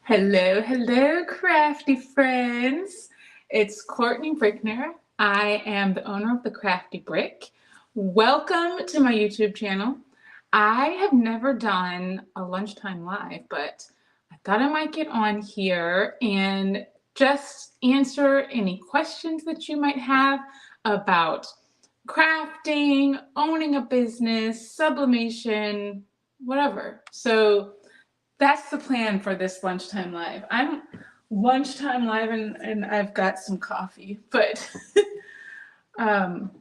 Hello, hello, crafty friends. It's Courtney Brickner. I am the owner of the Crafty Brick. Welcome to my YouTube channel. I have never done a lunchtime live, but I thought I might get on here and just answer any questions that you might have about crafting, owning a business, sublimation, whatever. So that's the plan for this lunchtime live. I'm lunchtime live and I've got some coffee, but um,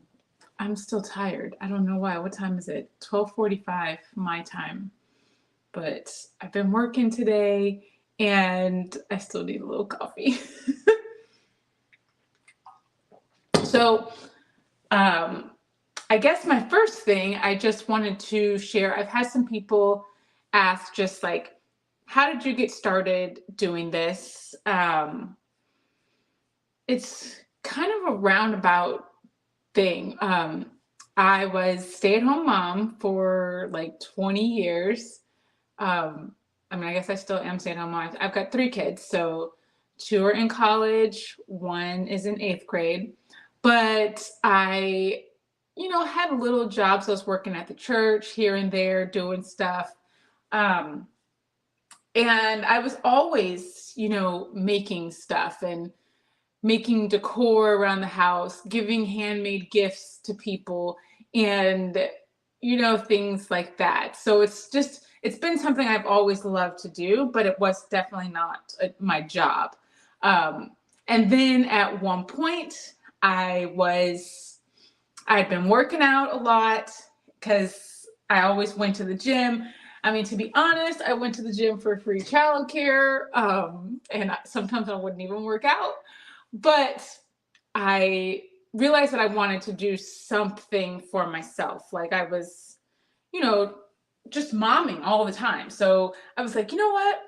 I'm still tired. I don't know why. What time is it? 12:45 my time. But I've been working today and I still need a little coffee. So I guess my first thing I just wanted to share, I've had some people ask just like, how did you get started doing this? It's kind of a roundabout thing. I was stay-at-home mom for like 20 years. I guess I still am stay-at-home mom. I've got 3 kids, so 2 are in college, 1 is in 8th grade. But I, had little jobs. I was working at the church here and there, doing stuff. And I was always, making stuff and making decor around the house, giving handmade gifts to people and, things like that. So it's been something I've always loved to do, but it was definitely not my job. And then at one point I'd been working out a lot because I always went to the gym. To be honest, I went to the gym for free childcare, and sometimes I wouldn't even work out. But I realized that I wanted to do something for myself. Like I was, just momming all the time. So I was like, you know what?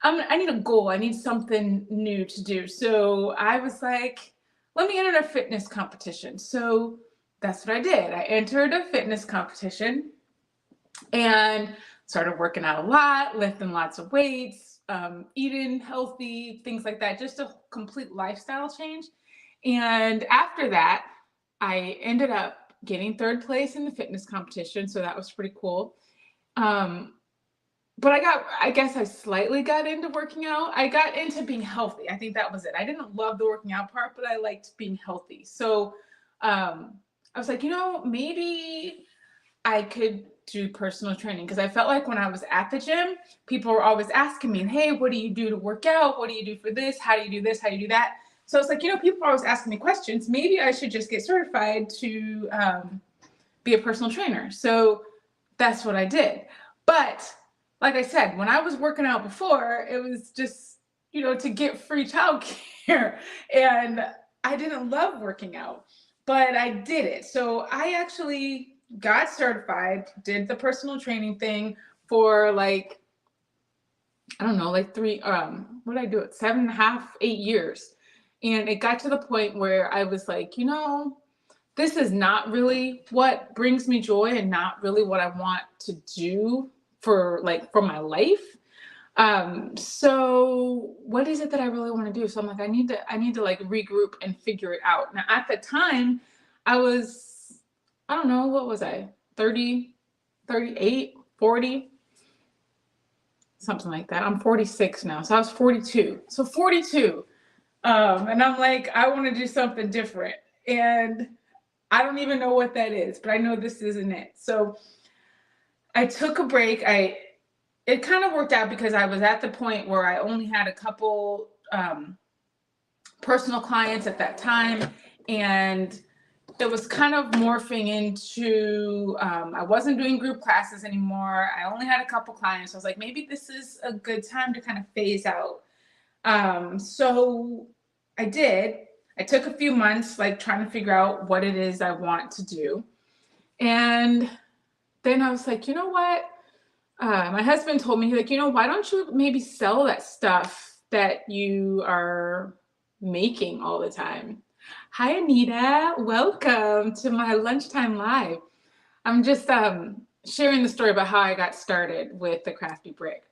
I need a goal. I need something new to do. So I was like, let me enter a fitness competition. So that's what I did. I entered a fitness competition and started working out a lot, lifting lots of weights, eating healthy, things like that, just a complete lifestyle change. And after that, I ended up getting 3rd place in the fitness competition. So that was pretty cool. But I guess I slightly got into working out. I got into being healthy. I think that was it. I didn't love the working out part, but I liked being healthy. So I was like, maybe I could do personal training because I felt like when I was at the gym, people were always asking me, hey, what do you do to work out? What do you do for this? How do you do this? How do you do that? So it's like, people are always asking me questions. Maybe I should just get certified to be a personal trainer. So that's what I did. But like I said, when I was working out before, it was just, to get free childcare. And I didn't love working out, but I did it. So I actually got certified, did the personal training thing for like 3, what did I do it? 7.5, 8 years. And it got to the point where I was like, this is not really what brings me joy and not really what I want to do for my life. So what is it that I really want to do? So I'm like, I need to like regroup and figure it out. Now at the time I was, I don't know, what was I? 30, 38, 40, something like that. I'm 46 now. So I was 42. So 42. And I'm like, I want to do something different. And I don't even know what that is, but I know this isn't it. So I took a break. It kind of worked out because I was at the point where I only had a couple personal clients at that time. And it was kind of morphing into, I wasn't doing group classes anymore. I only had a couple clients. I was like, maybe this is a good time to kind of phase out. So I did. I took a few months, like trying to figure out what it is I want to do. And then I was like, you know what? My husband told me, like, why don't you maybe sell that stuff that you are making all the time? Hi, Anita. Welcome to my lunchtime live. I'm just sharing the story about how I got started with the Crafty Brick.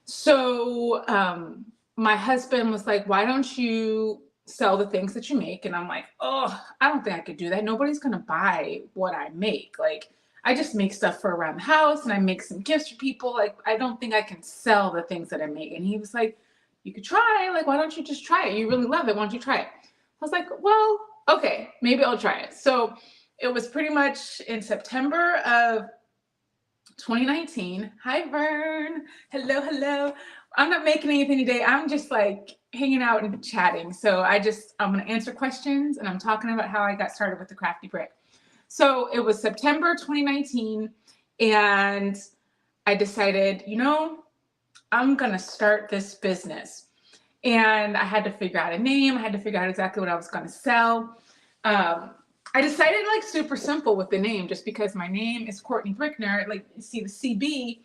So my husband was like, why don't you sell the things that you make? And I'm like, oh, I don't think I could do that. Nobody's going to buy what I make. Like, I just make stuff for around the house and I make some gifts for people. Like, I don't think I can sell the things that I make. And he was like, you could try. Like, why don't you just try it? You really love it. Why don't you try it? I was like, well, okay, maybe I'll try it. So it was pretty much in September of 2019. Hi, Vern. Hello, hello. I'm not making anything today. I'm just like hanging out and chatting. So I'm going to answer questions, and I'm talking about how I got started with the Crafty Brick. So it was September 2019, and I decided, I'm going to start this business. And I had to figure out a name. I had to figure out exactly what I was going to sell. I decided like super simple with the name, just because my name is Courtney Brickner, like you see the CB.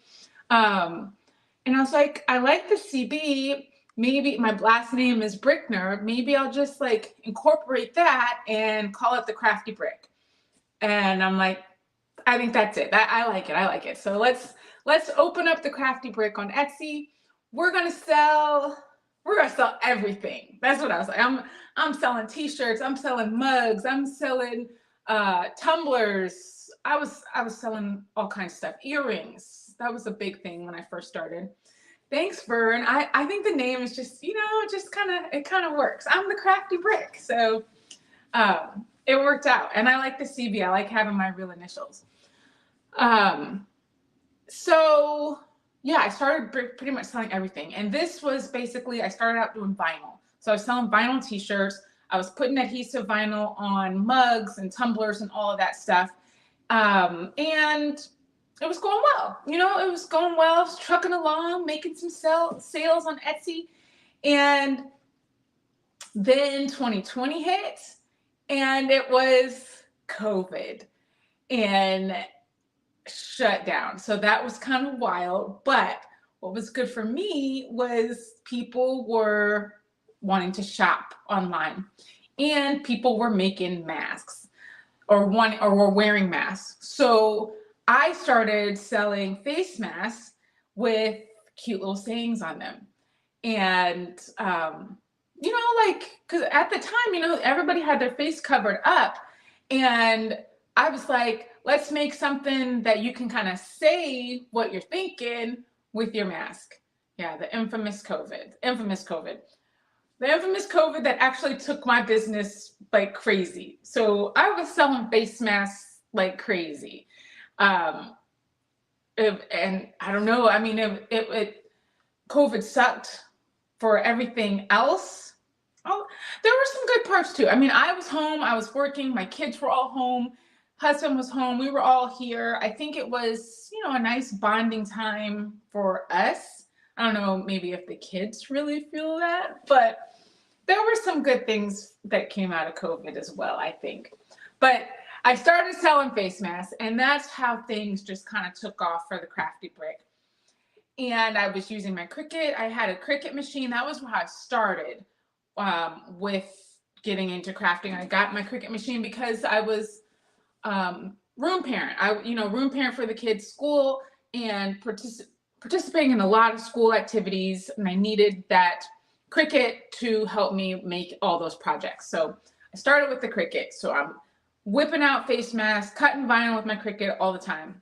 And I was like, I like the CB. Maybe my last name is Brickner. Maybe I'll just like incorporate that and call it the Crafty Brick. And I'm like, I think that's it. I like it. I like it. So let's open up the Crafty Brick on Etsy. We're gonna sell everything. That's what I was like. I'm selling t-shirts, I'm selling mugs, I'm selling tumblers. I was selling all kinds of stuff. Earrings. That was a big thing when I first started. Thanks, Vern. I think the name is just, it kind of works. I'm the Crafty Brick. So it worked out. And I like the CB. I like having my real initials. So yeah, I started pretty much selling everything. And this was basically, I started out doing vinyl. So I was selling vinyl t-shirts. I was putting adhesive vinyl on mugs and tumblers and all of that stuff. And it was going well. It was going well. I was trucking along, making some sales on Etsy. And then 2020 hit, and it was COVID and shut down. So that was kind of wild. But what was good for me was people were wanting to shop online, and people were making masks or were wearing masks. So I started selling face masks with cute little sayings on them. And because at the time, everybody had their face covered up, and I was like, let's make something that you can kind of say what you're thinking with your mask. Yeah, the infamous COVID that actually took my business like crazy. So I was selling face masks like crazy. And I don't know, COVID sucked for everything else. Oh, there were some good parts too. I was home, I was working, my kids were all home, husband was home, we were all here. I think it was, a nice bonding time for us. I don't know, maybe if the kids really feel that, but there were some good things that came out of COVID as well, I think. But I started selling face masks, and that's how things just kind of took off for the Crafty Brick. And I was using my Cricut. I had a Cricut machine. That was how I started with getting into crafting. I got my Cricut machine because I was room parent. Room parent for the kids' school and participating in a lot of school activities. And I needed that Cricut to help me make all those projects. So I started with the Cricut. So I'm whipping out face masks, cutting vinyl with my Cricut all the time.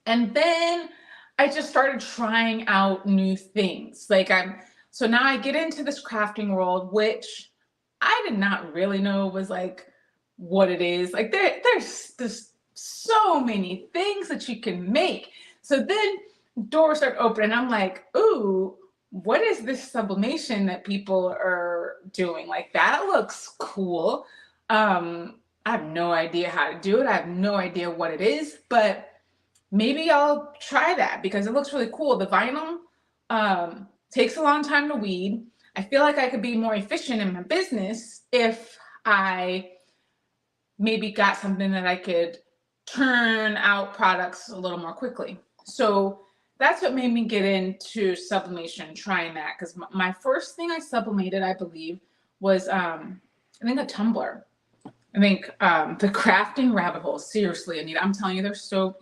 And then I just started trying out new things. So now I get into this crafting world, which I did not really know was like what it is. Like there's so many things that you can make. So then doors start opening. I'm like, ooh, what is this sublimation that people are doing? Like, that looks cool. I have no idea how to do it. I have no idea what it is, but maybe I'll try that because it looks really cool. The vinyl takes a long time to weed. I feel like I could be more efficient in my business if I maybe got something that I could turn out products a little more quickly. So that's what made me get into sublimation, trying that. Because my first thing I sublimated, I believe, was I think a tumbler. I think the crafting rabbit hole. Seriously, Anita, I'm telling you, there's so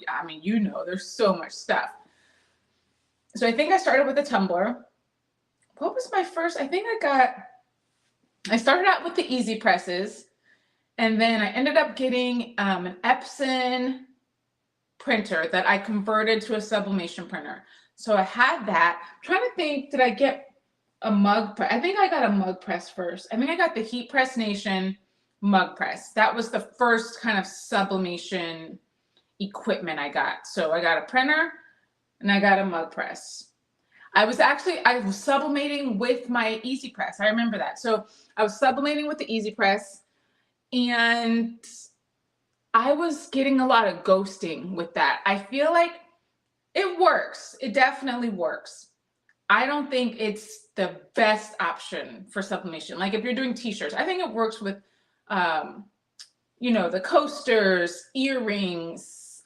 much stuff. So I think I started with a tumbler. What was my first? I started out with the easy presses, and then I ended up getting an Epson printer that I converted to a sublimation printer. So I had that. I'm trying to think, did I get a mug press? I think I got a mug press first. I think I got the Heat Press Nation mug press. That was the first kind of sublimation equipment I got. So I got a printer and I got a mug press. I was sublimating with my Easy Press. I remember that. So I was sublimating with the Easy Press, and I was getting a lot of ghosting with that. I feel like it works. It definitely works. I don't think it's the best option for sublimation. Like if you're doing t-shirts, I think it works with, the coasters, earrings,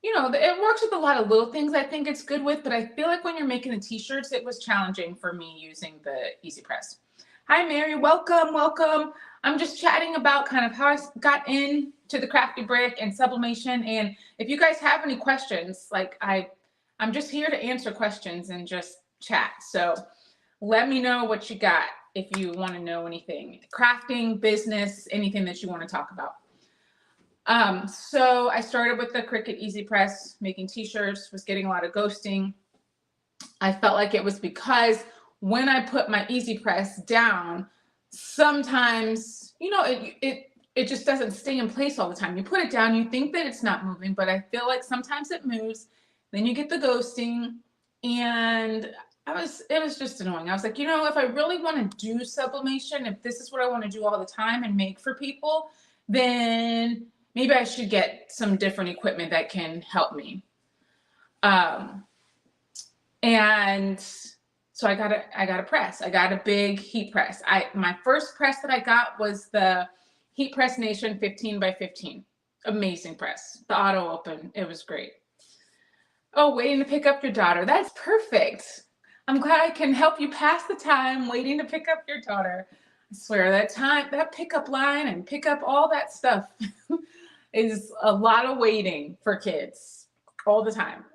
it works with a lot of little things I think it's good with, but I feel like when you're making the t-shirts, it was challenging for me using the Easy Press. Hi, Mary. Welcome. I'm just chatting about kind of how I got into the Crafty brick and sublimation. And if you guys have any questions, like I'm just here to answer questions and just chat. So let me know what you got if you want to know anything. Crafting, business, anything that you want to talk about. So I started with the Cricut Easy Press, making t-shirts, was getting a lot of ghosting. I felt like it was because when I put my Easy Press down, sometimes, it just doesn't stay in place all the time. You put it down, you think that it's not moving, but I feel like sometimes it moves. Then you get the ghosting, and it was just annoying. I was like, if I really want to do sublimation, if this is what I want to do all the time and make for people, then maybe I should get some different equipment that can help me. And so I got a press. I got a big heat press. My first press that I got was the Heat Press Nation 15 by 15. Amazing press. The auto open. It was great. Oh, waiting to pick up your daughter. That's perfect. I'm glad I can help you pass the time waiting to pick up your daughter. I swear that pickup line and pick up all that stuff is a lot of waiting for kids all the time.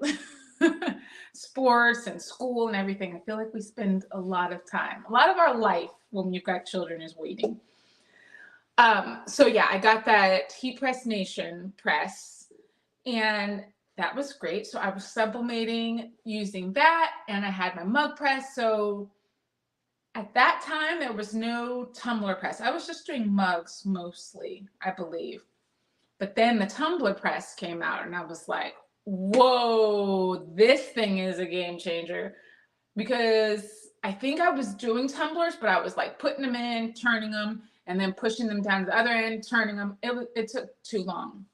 Sports and school and everything. I feel like we spend a lot of time. A lot of our life when you've got children is waiting. So yeah, I got that Heat Press Nation press, and that was great. So I was sublimating using that, and I had my mug press. So at that time, there was no tumbler press. I was just doing mugs mostly, I believe. But then the tumbler press came out, and I was like, whoa, this thing is a game changer. Because I think I was doing tumblers, but I was like putting them in, turning them, and then pushing them down to the other end, turning them. It took too long.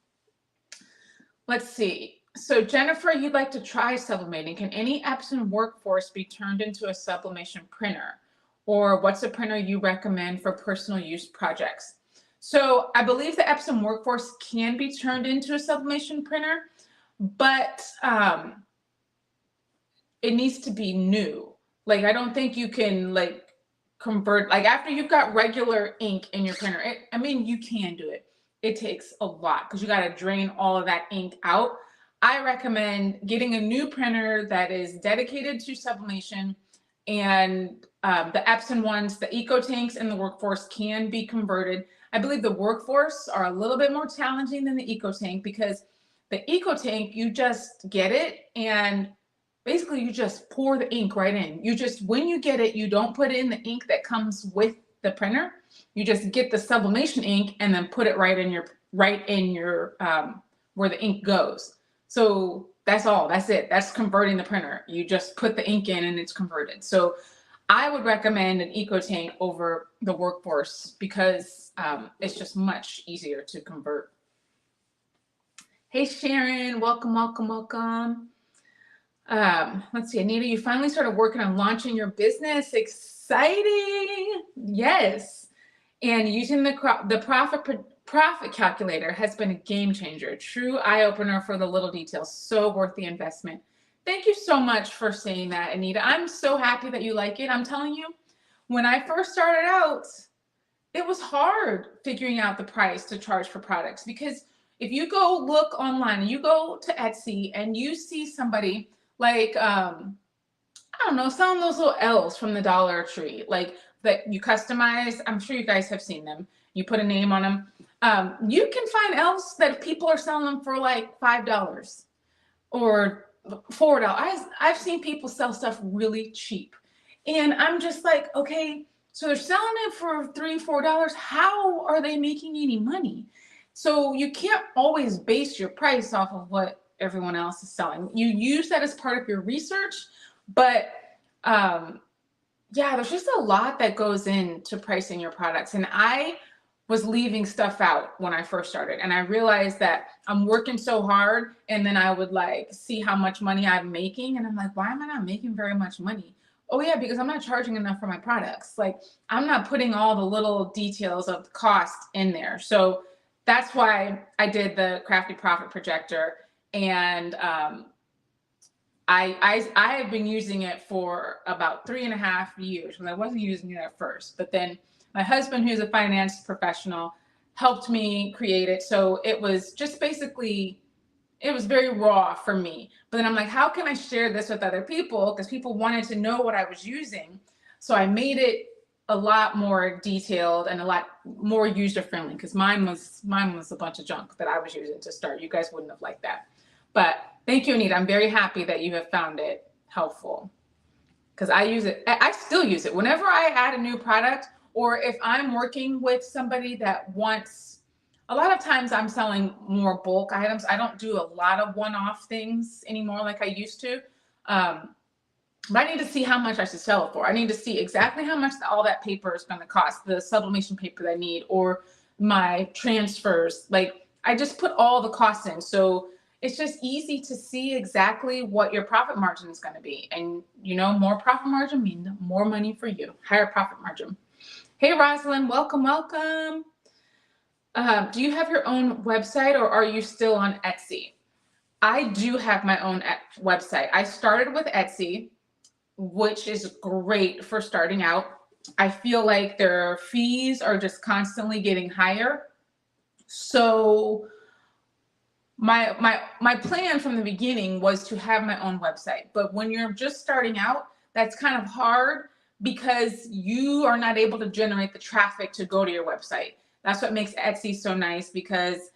Let's see. So Jennifer, you'd like to try sublimating. Can any Epson workforce be turned into a sublimation printer? Or what's a printer you recommend for personal use projects? So I believe the Epson workforce can be turned into a sublimation printer, but it needs to be new. Like, I don't think you can convert, after you've got regular ink in your printer. You can do it. It takes a lot because you got to drain all of that ink out. I recommend getting a new printer that is dedicated to sublimation, and the Epson ones, the EcoTanks and the Workforce can be converted. I believe the Workforce are a little bit more challenging than the EcoTank because the EcoTank, you just get it and basically you just pour the ink right in. When you get it, you don't put in the ink that comes with the printer. You just get the sublimation ink and then put it right in your where the ink goes. So that's all. That's it. That's converting the printer. You just put the ink in and it's converted. So I would recommend an EcoTank over the Workforce because it's just much easier to convert. Hey, Sharon. Welcome. Let's see, Anita, you finally started working on launching your business. Exciting. Yes. And using the profit calculator has been a game changer. True eye-opener for the little details. So worth the investment. Thank you so much for saying that, Anita. I'm so happy that you like it. I'm telling you, when I first started out, it was hard figuring out the price to charge for products because if you go look online and you go to Etsy and you see somebody Like, I don't know, some of those little elves from the Dollar Tree, like that you customize. I'm sure you guys have seen them. You put a name on them. You can find elves that people are selling them for like $5 or $4. I've seen people sell stuff really cheap. And I'm just like, okay, so they're selling it for $3, $4. How are they making any money? So you can't always base your price off of what everyone else is selling. You use that as part of your research, but yeah, there's just a lot that goes into pricing your products. And I was leaving stuff out when I first started. And I realized that I'm working so hard, and then I would like see how much money I'm making. And I'm like, why am I not making very much money? Oh yeah, because I'm not charging enough for my products. Like, I'm not putting all the little details of the cost in there. So that's why I did the Crafty Profit Projector. And I have been using it for about 3.5 years, when I wasn't using it at first. But then my husband, who's a finance professional, helped me create it. So it was just basically, it was very raw for me. But then I'm like, how can I share this with other people? Because people wanted to know what I was using. So I made it a lot more detailed and a lot more user friendly, because mine was a bunch of junk that I was using to start. You guys wouldn't have liked that. But thank you, Anita. I'm very happy that you have found it helpful, because I use it. I still use it whenever I add a new product, or if I'm working with somebody that wants, a lot of times I'm selling more bulk items. I don't do a lot of one-off things anymore like I used to. But I need to see how much I should sell it for. I need to see exactly how much all that paper is going to cost, the sublimation paper that I need, or my transfers. Like, I just put all the costs in. So it's just easy to see exactly what your profit margin is going to be. And more profit margin means more money for you, higher profit margin. Hey, Rosalind, welcome, welcome. Do you have your own website, or are you still on Etsy? I do have my own website. I started with Etsy, which is great for starting out. I feel like their fees are just constantly getting higher. So my plan from the beginning was to have my own website. But when you're just starting out, that's kind of hard, because you are not able to generate the traffic to go to your website. That's what makes Etsy so nice, because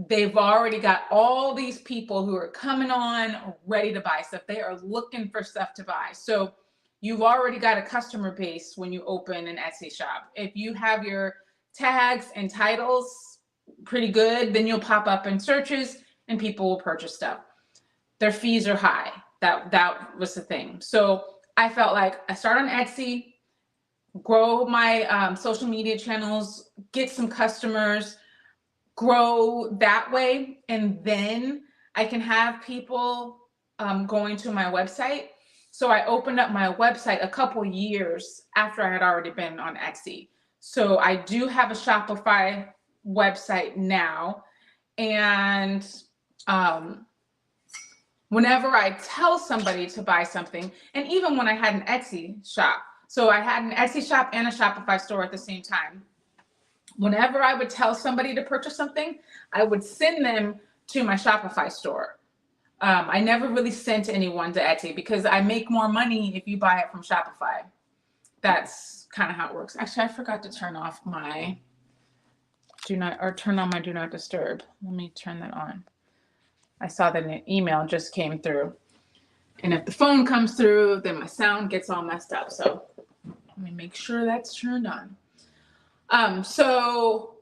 they've already got all these people who are coming on ready to buy stuff. They are looking for stuff to buy. So you've already got a customer base when you open an Etsy shop. If you have your tags and titles pretty good, then you'll pop up in searches and people will purchase stuff. Their fees are high. That was the thing. So I felt like I start on Etsy, grow my social media channels, get some customers, grow that way, and then I can have people going to my website. So I opened up my website a couple years after I had already been on Etsy. So I do have a Shopify website now. And whenever I tell somebody to buy something, and even when I had an Etsy shop, so I had an Etsy shop and a Shopify store at the same time. Whenever I would tell somebody to purchase something, I would send them to my Shopify store. I never really sent anyone to Etsy, because I make more money if you buy it from Shopify. That's kind of how it works. Actually, I forgot to turn off my turn on my do not disturb. Let me turn that on. I saw that an email just came through. And if the phone comes through, then my sound gets all messed up. So let me make sure that's turned on. So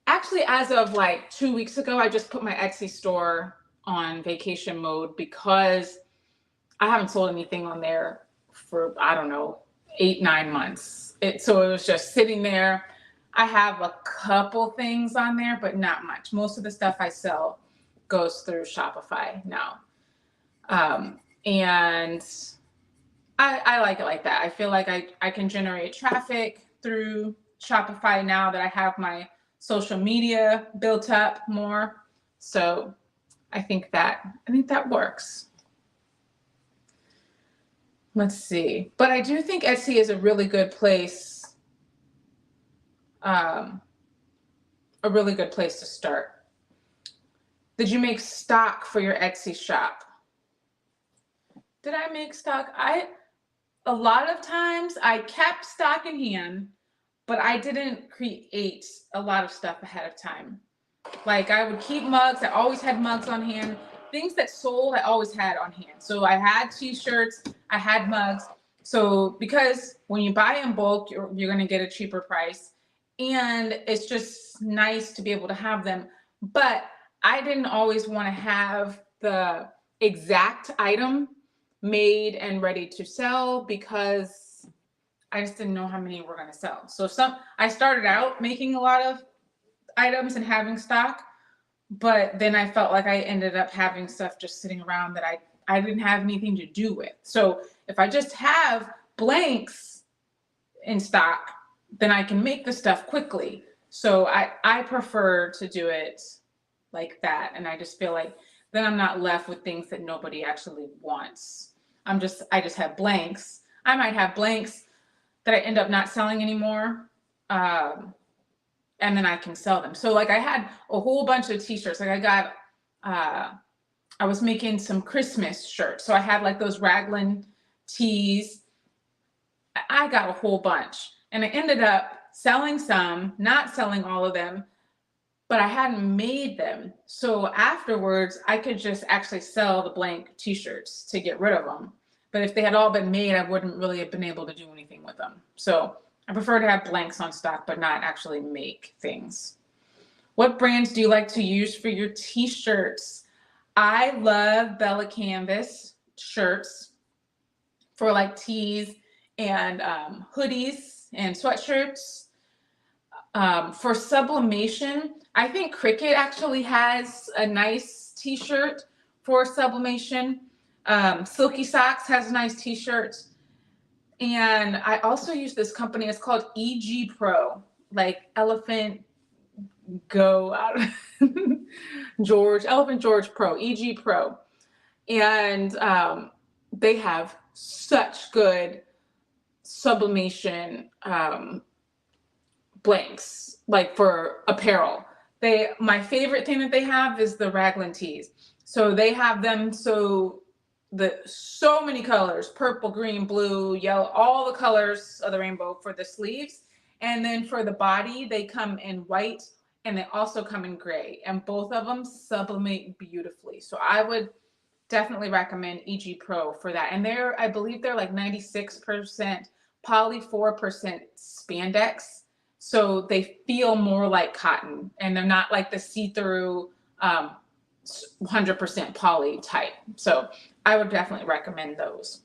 actually, as of like 2 weeks ago, I just put my Etsy store on vacation mode, because I haven't sold anything on there for, I don't know, 8-9 months. So it was just sitting there. I have a couple things on there, but not much. Most of the stuff I sell goes through Shopify now. And I like it like that. I feel like I can generate traffic through Shopify now that I have my social media built up more. So I think that works. Let's see. But I do think Etsy is a really good place. A really good place to start. Did you make stock for your Etsy shop? did I make stock? A lot of times I kept stock in hand, but I didn't create a lot of stuff ahead of time. Like I would keep mugs. I always had mugs on hand. Things that sold, I always had on hand. So I had t-shirts, I had mugs. So because when you buy in bulk, you're going to get a cheaper price. And it's just nice to be able to have them. But I didn't always want to have the exact item made and ready to sell because I just didn't know how many we're going to sell. So I started out making a lot of items and having stock, but then I felt like I ended up having stuff just sitting around that I didn't have anything to do with. So if I just have blanks in stock, then I can make the stuff quickly. So I prefer to do it like that. And I just feel like then I'm not left with things that nobody actually wants. I just have blanks. I might have blanks that I end up not selling anymore. And then I can sell them. So like I had a whole bunch of t-shirts. Like I was making some Christmas shirts. So I had like those raglan tees. I got a whole bunch and I ended up selling some, not selling all of them, but I hadn't made them. So afterwards I could just actually sell the blank t-shirts to get rid of them. But if they had all been made, I wouldn't really have been able to do anything with them. So I prefer to have blanks on stock, but not actually make things. What brands do you like to use for your t-shirts? I love Bella Canvas shirts for like tees and hoodies and sweatshirts. For sublimation, I think Cricut actually has a nice t-shirt for sublimation. Silky Socks has nice t-shirts. And I also use this company. It's called EG Pro, like Elephant Go out Elephant George Pro, EG Pro. And they have such good sublimation blanks, like for apparel. My favorite thing that they have is the raglan tees. So they have them so many colors, purple, green, blue, yellow, all the colors of the rainbow for the sleeves. And then for the body, they come in white and they also come in gray, and both of them sublimate beautifully. So I would definitely recommend EG Pro for that. And I believe they're like 96% poly, 4% spandex. So they feel more like cotton and they're not like the see-through 100% poly type. So I would definitely recommend those.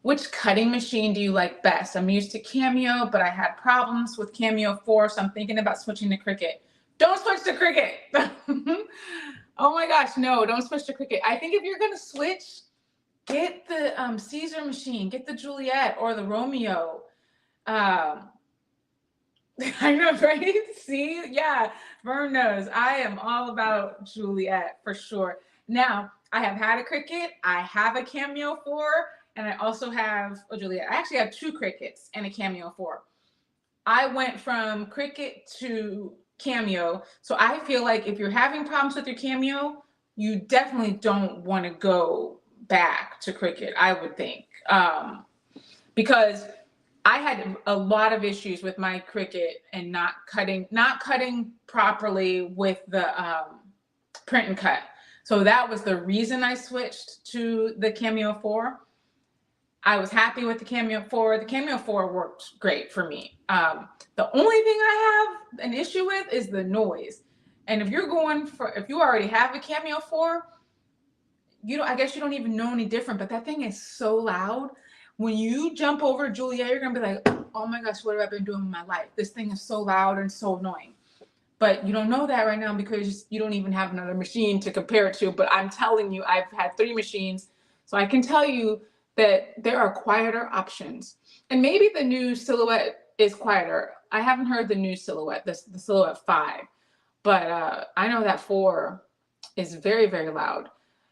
Which cutting machine do you like best? I'm used to Cameo, but I had problems with Cameo 4, so I'm thinking about switching to Cricut. Don't switch to Cricut. Oh my gosh, no, don't switch to Cricut. I think if you're gonna switch, get the Caesar machine, get the Juliet or the Romeo. I know, right? See? Yeah, Vern knows. I am all about Juliet for sure. Now, I have had a Cricut. I have a Cameo 4, and I also have a Juliet. I actually have 2 Cricuts and a Cameo 4. I went from Cricut to Cameo. So I feel like if you're having problems with your Cameo, you definitely don't want to go back to Cricut, I would think. Because I had a lot of issues with my Cricut and not cutting properly with the print and cut. So that was the reason I switched to the Cameo 4. I was happy with the Cameo 4. The Cameo 4 worked great for me. The only thing I have an issue with is the noise. And if you already have a Cameo 4, I guess you don't even know any different, but that thing is so loud. When you jump over Juliet, you're gonna be like, oh my gosh, what have I been doing with my life? This thing is so loud and so annoying. But you don't know that right now because you don't even have another machine to compare it to. But I'm telling you, I've had 3 machines. So I can tell you that there are quieter options. And maybe the new Silhouette is quieter. I haven't heard the new Silhouette, the Silhouette 5. But I know that 4 is very, very loud.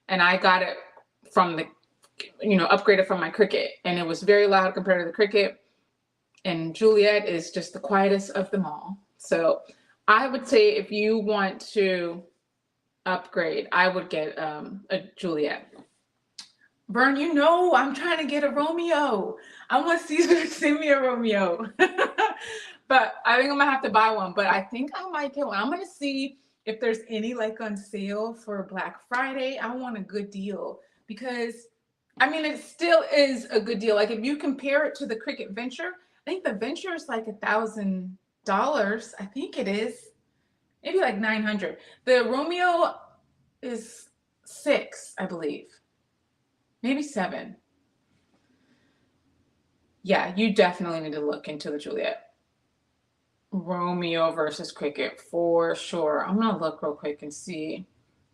And I got it from upgraded from my Cricut. And it was very loud compared to the Cricut. And Juliet is just the quietest of them all. So I would say if you want to upgrade, I would get a Juliet. Vern, you know I'm trying to get a Romeo. I want Caesar to send me a Romeo. But I think I'm gonna have to buy one. But I think I might get one. I'm gonna see if there's any like on sale for Black Friday. I want a good deal because I mean it still is a good deal. Like if you compare it to the Cricut Venture, I think the Venture is like $1,000. I think it is. Maybe like 900. The Romeo is 6, I believe. Maybe 7. Yeah, you definitely need to look into the Juliet. Romeo versus Cricut for sure. I'm gonna look real quick and see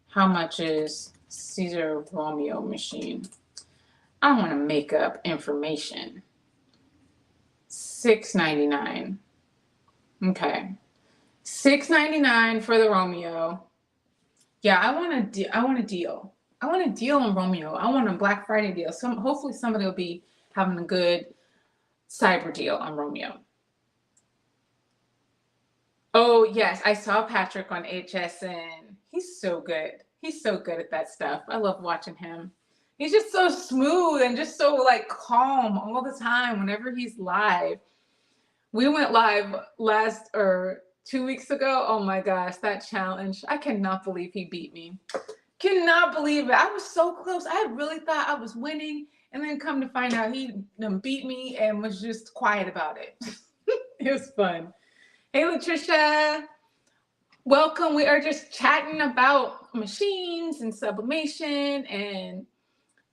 how much is Caesar Romeo machine. I want to make up information. $6.99. Okay, $6.99 for the Romeo. Yeah, I want a deal. I want a deal on Romeo. I want a Black Friday deal. Hopefully somebody will be having a good cyber deal on Romeo. Oh yes, I saw Patrick on HSN. He's so good. He's so good at that stuff. I love watching him. He's just so smooth and just so like calm all the time whenever he's live. We went live 2 weeks ago. Oh my gosh, that challenge. I cannot believe he beat me. Cannot believe it. I was so close. I really thought I was winning. And then come to find out he beat me and was just quiet about it. It was fun. Hey, Latricia. Welcome. We are just chatting about machines and sublimation and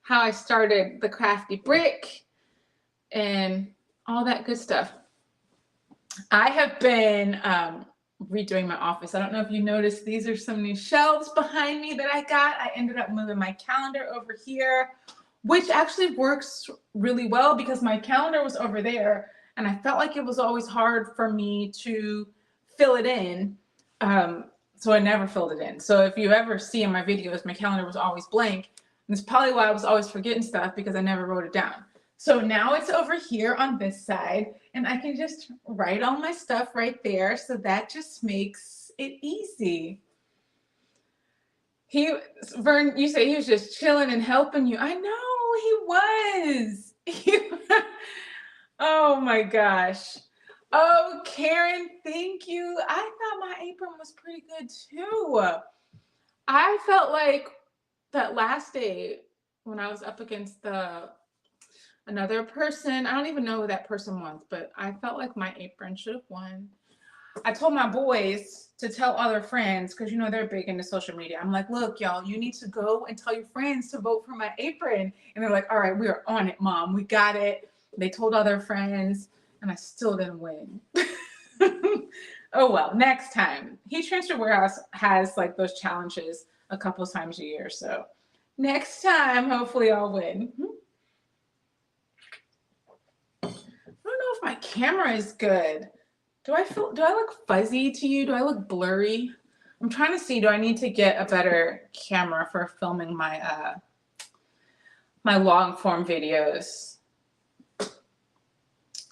how I started the Crafty brick and all that good stuff. I have been redoing my office. I don't know if you noticed, these are some new shelves behind me that I got. I ended up moving my calendar over here, which actually works really well because my calendar was over there and I felt like it was always hard for me to fill it in. So I never filled it in. So if you ever see in my videos, my calendar was always blank. And it's probably why I was always forgetting stuff because I never wrote it down. So now it's over here on this side and I can just write all my stuff right there. So that just makes it easy. Vern, you say he was just chilling and helping you. I know he was. Oh my gosh. Oh, Karen, thank you. I thought my apron was pretty good too. I felt like that last day when I was up against another person, I don't even know who that person was, but I felt like my apron should have won. I told my boys to tell other friends because you know they're big into social media. I'm like, look, y'all, you need to go and tell your friends to vote for my apron. And they're like, all right, we are on it, Mom. We got it. They told other friends, and I still didn't win. Oh well, next time. Heat Transfer Warehouse has like those challenges a couple of times a year, so next time, hopefully, I'll win. I don't know if my camera is good. Do I look fuzzy to you? Do I look blurry? I'm trying to see, do I need to get a better camera for filming my my long form videos?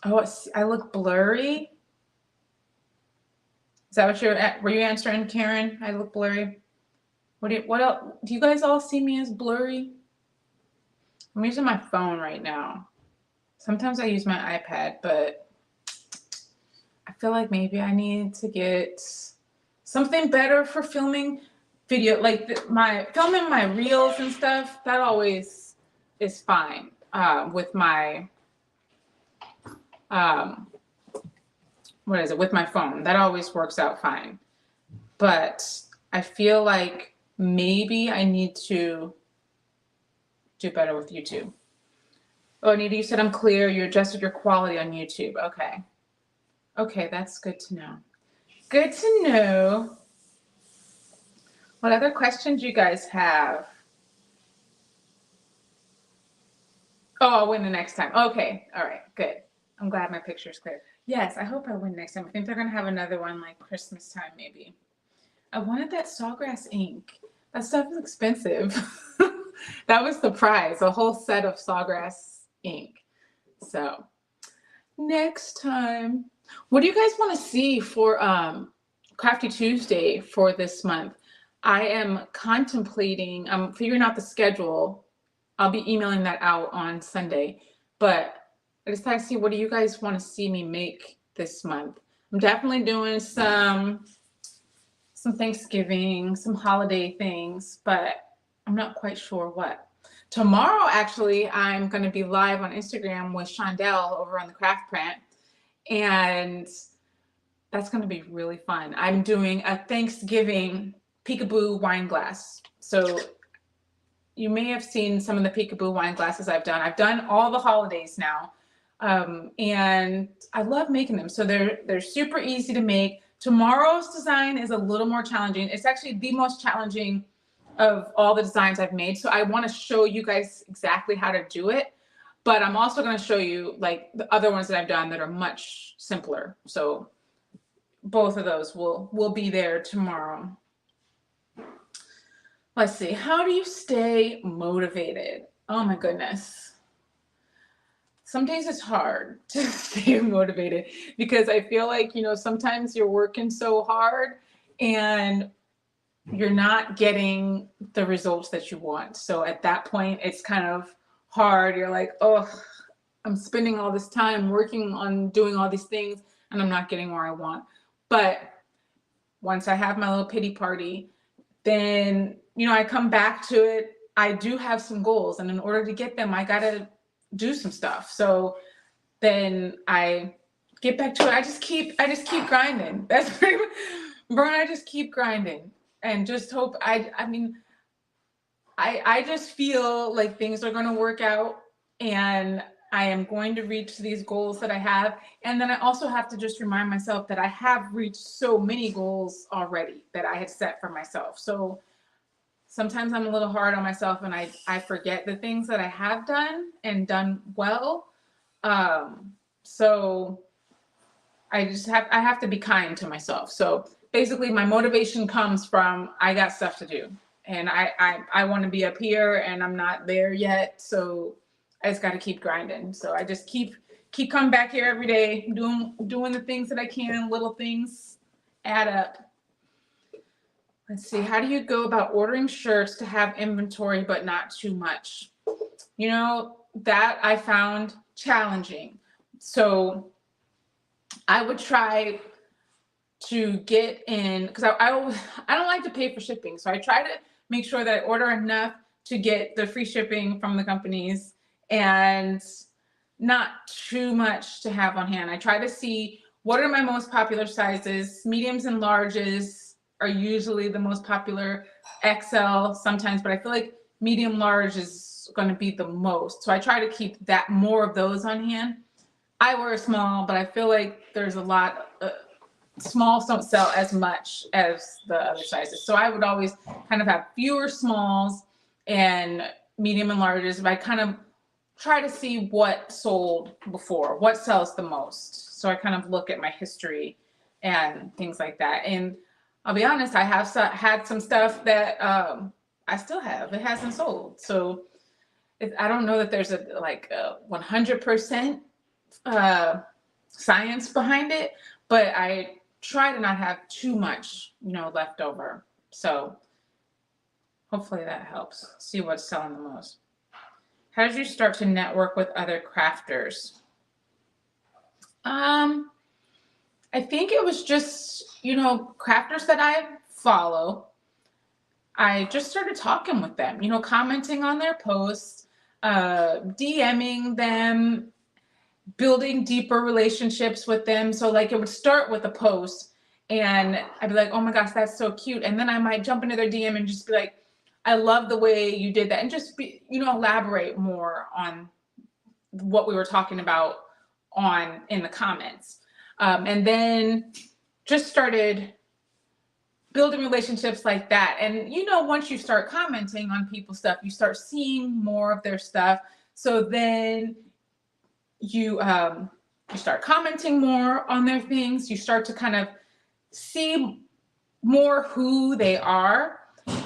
Oh, I look blurry? Is that what were you answering, Karen? I look blurry. What else? Do you guys all see me as blurry? I'm using my phone right now. Sometimes I use my iPad, but I feel like maybe I need to get something better for filming video, like filming my reels and stuff. That always is fine with my with my phone. That always works out fine. But I feel like maybe I need to do better with YouTube. Oh, Anita, you said I'm clear. You adjusted your quality on YouTube. Okay. Okay, that's good to know. Good to know. What other questions you guys have? Oh, I'll win the next time. Okay. All right. Good. I'm glad my picture's clear. Yes, I hope I win next time. I think they're going to have another one like Christmas time, maybe. I wanted that Sawgrass ink. That stuff is expensive. That was the prize, a whole set of Sawgrass ink. So next time. What do you guys want to see for Crafty Tuesday for this month? I am contemplating, I'm figuring out the schedule I'll be emailing that out on Sunday. But I decided to see, what do you guys want to see me make this month? I'm definitely doing some Thanksgiving, some holiday things, but I'm not quite sure what. Tomorrow, actually, I'm going to be live on Instagram with Shondell over on the Craft Print, and that's going to be really fun. I'm doing a Thanksgiving peekaboo wine glass. So you may have seen some of the peekaboo wine glasses I've done. I've done all the holidays now, and I love making them. So they're super easy to make. Tomorrow's design is a little more challenging. It's actually the most challenging of all the designs I've made. So I want to show you guys exactly how to do it, but I'm also going to show you like the other ones that I've done that are much simpler. So both of those will be there tomorrow. Let's see. How do you stay motivated? Oh my goodness. Some days it's hard to stay motivated because I feel like, sometimes you're working so hard and you're not getting the results that you want. So at that point, it's kind of hard. You're like, oh, I'm spending all this time working on doing all these things and I'm not getting where I want. But once I have my little pity party, then, I come back to it. I do have some goals, and in order to get them, I got to do some stuff. So then I get back to it. I just keep grinding. That's pretty much, Brian, I just keep grinding and just hope. I just feel like things are going to work out and I am going to reach these goals that I have. And then I also have to just remind myself that I have reached so many goals already that I had set for myself. So sometimes I'm a little hard on myself and I forget the things that I have done and done well. So I have to be kind to myself. So basically my motivation comes from, I got stuff to do and I want to be up here and I'm not there yet. So I just got to keep grinding. So I just keep coming back here every day, doing the things that I can. Little things add up. Let's see. How do you go about ordering shirts to have inventory but not too much? That I found challenging. So I would try to get in, because I don't like to pay for shipping. So I try to make sure that I order enough to get the free shipping from the companies and not too much to have on hand. I try to see what are my most popular sizes. Mediums and larges are usually the most popular. XL sometimes, but I feel like medium large is going to be the most. So I try to keep more of those on hand. I wear a small, but I feel like there's a lot. Smalls don't sell as much as the other sizes. So I would always kind of have fewer smalls and medium and larges. But I kind of try to see what sold before, what sells the most. So I kind of look at my history and things like that. And I'll be honest, I have had some stuff that I still have. It hasn't sold. So I don't know that there's a 100% science behind it, but I try to not have too much, left over. So hopefully that helps. See what's selling the most. How did you start to network with other crafters? I think it was just, crafters that I follow. I just started talking with them, commenting on their posts, DMing them, building deeper relationships with them. So it would start with a post and I'd be like, oh my gosh, that's so cute. And then I might jump into their DM and just be like, I love the way you did that. And just elaborate more on what we were talking about in the comments. And then just started building relationships like that. And, once you start commenting on people's stuff, you start seeing more of their stuff. So then you start commenting more on their things. You start to kind of see more who they are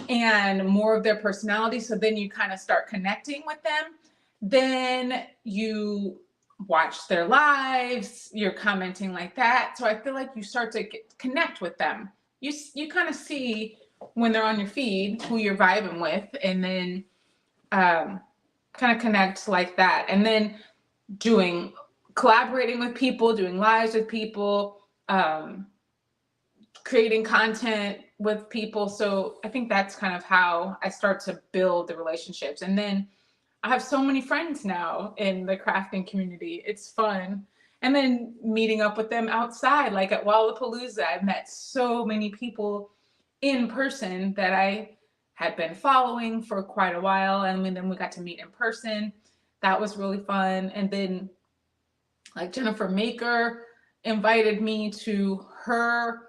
and more of their personality. So then you kind of start connecting with them. Then you watch their lives, you're commenting like that. So I feel like you start to connect with them. You kind of see when they're on your feed who you're vibing with. And then kind of connect like that. And then collaborating with people, doing lives with people, creating content with people. So I think that's kind of how I start to build the relationships. And then I have so many friends now in the crafting community. It's fun. And then meeting up with them outside, like at Wallapalooza, I've met so many people in person that I had been following for quite a while. And then we got to meet in person. That was really fun. And then like Jennifer Maker invited me to her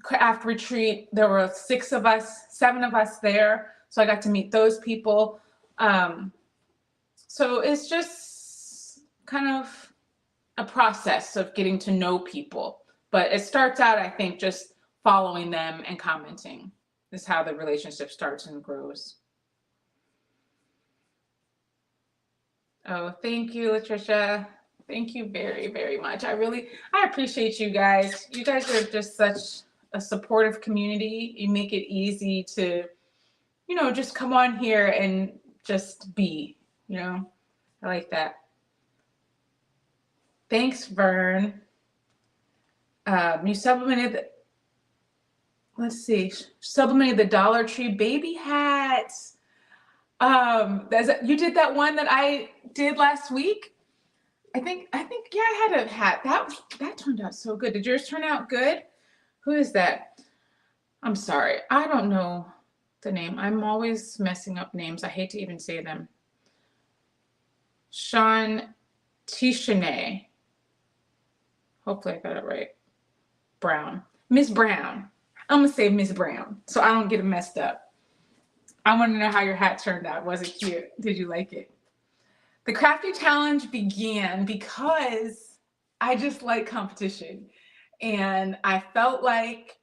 craft retreat. There were 7 of us there. So I got to meet those people. So it's just kind of a process of getting to know people. But it starts out, I think, just following them and commenting is how the relationship starts and grows. Oh, thank you, Latricia. Thank you very, very much. I appreciate you guys. You guys are just such a supportive community. You make it easy to, just come on here and just be, I like that. Thanks, Vern. You sublimated the Dollar Tree baby hats. You did that one that I did last week. I think, yeah, I had a hat. That turned out so good. Did yours turn out good? Who is that? I'm sorry. I don't know the name. I'm always messing up names. I hate to even say them. Sean Tishane. Hopefully I got it right. Brown. Miss Brown. I'm going to say Miss Brown so I don't get it messed up. I want to know how your hat turned out. Was it cute? Did you like it? The Crafty Challenge began because I just like competition. And I felt like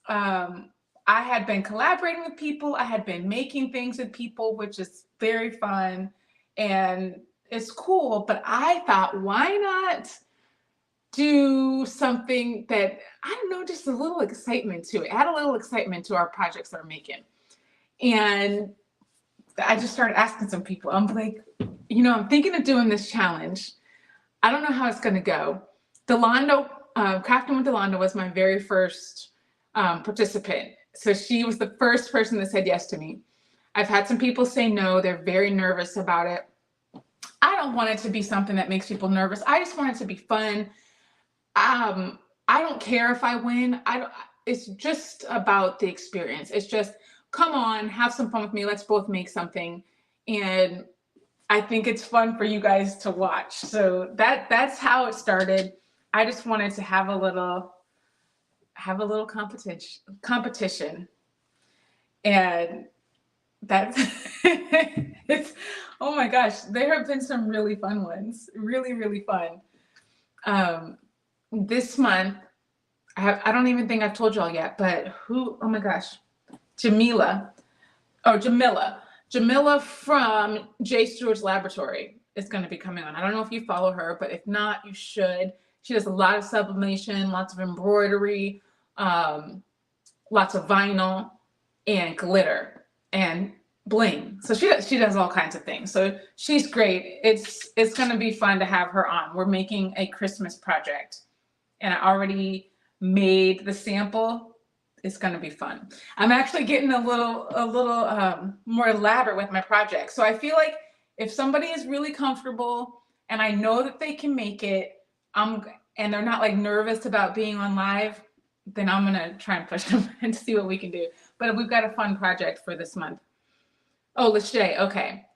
I had been collaborating with people. I had been making things with people, which is very fun. And it's cool. But I thought, why not do something that, I don't know, just a little excitement to it. Add a little excitement to our projects that we're making. And I just started asking some people. I'm like, I'm thinking of doing this challenge. I don't know how it's going to go. Delando, Crafting with Delando was my very first participant. So she was the first person that said yes to me. I've had some people say no. They're very nervous about it. I don't want it to be something that makes people nervous. I just want it to be fun. I don't care if I win. It's just about the experience. It's just, come on, have some fun with me. Let's both make something. And I think it's fun for you guys to watch. So that's how it started. I just wanted to have a little competition. And that's it's, oh my gosh, there have been some really fun ones. Really, really fun. This month, I don't even think I've told y'all yet, but oh my gosh, Jamila from J. Stewart's Laboratory is going to be coming on. I don't know if you follow her, but if not, you should. She does a lot of sublimation, lots of embroidery, lots of vinyl and glitter and bling. So she does all kinds of things. So she's great. It's going to be fun to have her on. We're making a Christmas project, and I already made the sample. It's going to be fun. I'm actually getting a little more elaborate with my project. So I feel like if somebody is really comfortable and I know that they can make it, and they're not like nervous about being on live, then I'm going to try and push them and see what we can do. But we've got a fun project for this month. Oh, Lachey. Okay.